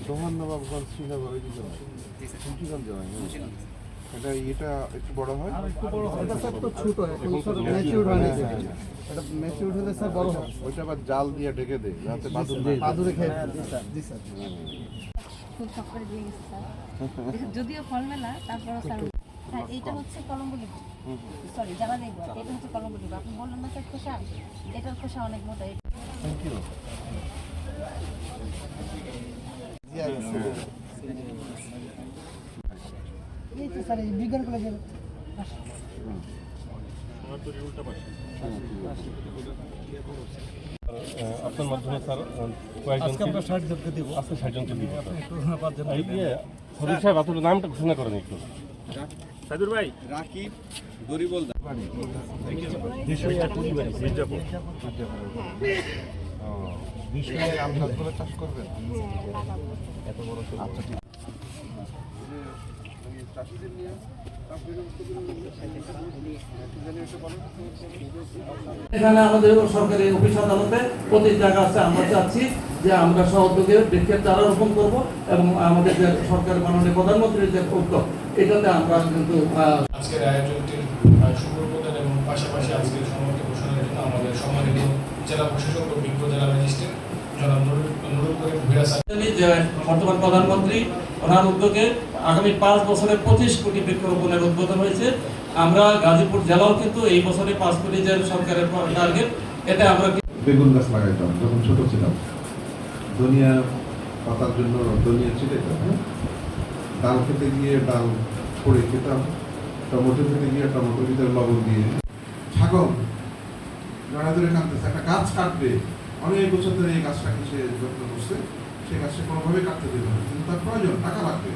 সোহানবাবগঞ্জ শ্রীনগর মুন্সিগঞ্জ এটা এটা একটু বড় হয়, এটা স্যার তো ছোট, এখন স্যার ম্যাচিউর হয়নি, এটা ম্যাচিউর হলে স্যার বড় হয়। ওইটা আবার জাল দিয়ে ঢেকে দেয় যাতে বাদুড়ে খেয়ে জি স্যার। খুব শখ করে দিয়ে গেছে স্যার, যদিও ফল মেলা তারপরও স্যার। হ্যাঁ, এইটা হচ্ছে কলম্বো লেবু, সরি জামাই লেবু, এটা হচ্ছে কলম্বো লেবু। আপনি বললেন না স্যার খোসা, এটার খোসা অনেক মোটা। Thank you. এই তো স্যার এই বিজ্ঞান কলেজের আপনার মাধ্যমে স্যার কয়েকজনকে আমরা 60 জনকে দিব, আজকে 60 জনকে দিব। এই যে সদস্য সাহেব আপনার নামটা ঘোষণা করেন একটু। সাইদুর ভাই, রাকিব দরিবলদা, মির্জাপুর। বিষয়ে আমগাছগুলো চাষ করবেন এত বড়। আচ্ছা ঠিক চাষিদের নিয়ে এখানে আমাদের সরকারি অফিস আদালতে প্রতি জায়গা আছে। আমরা চাচ্ছি যে আমরা সহযোগে বৃক্ষের চারা রোপণ করব এবং আমাদের যে সরকার মাননীয় প্রধানমন্ত্রীর যে উদ্যোগ, এটাতে আমরা কিন্তু আজকের আয়োজনটির শুভ উদ্বোধন এবং পাশাপাশি আজকের সমাপ্তি ঘোষণার জন্য আমাদের সম্মানিত জেলা প্রশাসক ও বিজ্ঞ জেলা ম্যাজিস্ট্রেট জনাব নুরুল করিম ভূঁইয়া যে বর্তমান প্রধানমন্ত্রী ওনার উদ্যোগে আগামী 5 বছরে 25 কোটি বৃক্ষরোপণের উদ্বোধন হয়েছে। আমরা গাজীপুর জেলাও কিন্তু এই বছরে 5 কোটি যে সরকারের টার্গেট, এটা আমরা বেগুন গাছ লাগাইতাম যখন ছোট ছিলাম। ধনিয়া পাতার জন্য ধনিয়া ছিটাইতাম, ডাল খেতে গিয়ে ডাল পড়ে খেতাম, টমেটো খেতে গিয়ে টমেটো ভিতরে লবণ দিয়ে। ছাগল জড়া ধরে কাটতেছে, একটা গাছ কাটবে, অনেক বছর ধরে এই গাছটাকে সে যত্ন করছে, সে গাছটা কোনোভাবে কাটতে দেবে না, কিন্তু তার প্রয়োজন টাকা লাগবে।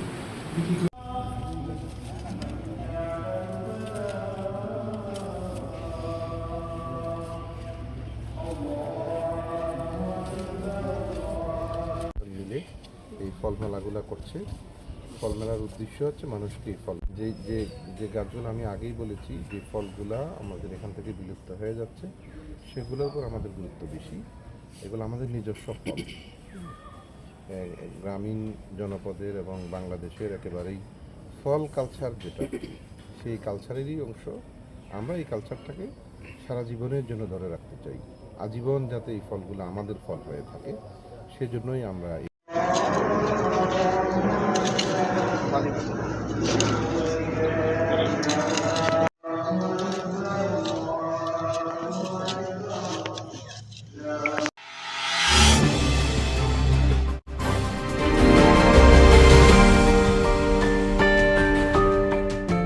মিলে এই ফল মেলাগুলো করছে। ফল মেলার উদ্দেশ্য হচ্ছে মানুষকে এই ফল, যে যে যে গাছগুলো আমি আগেই বলেছি, যে ফলগুলা আমাদের এখান থেকে বিলুপ্ত হয়ে যাচ্ছে, সেগুলোর উপর আমাদের গুরুত্ব বেশি। এগুলো আমাদের নিজস্ব ফল, গ্রামীণ জনপদের এবং বাংলাদেশের একেবারেই ফল কালচার যেটা, সেই কালচারেরই অংশ। আমরা এই কালচারটাকে সারা জীবনের জন্য ধরে রাখতে চাই, আজীবন যাতে এই ফলগুলো আমাদের ফল হয়ে থাকে, সেজন্যই আমরা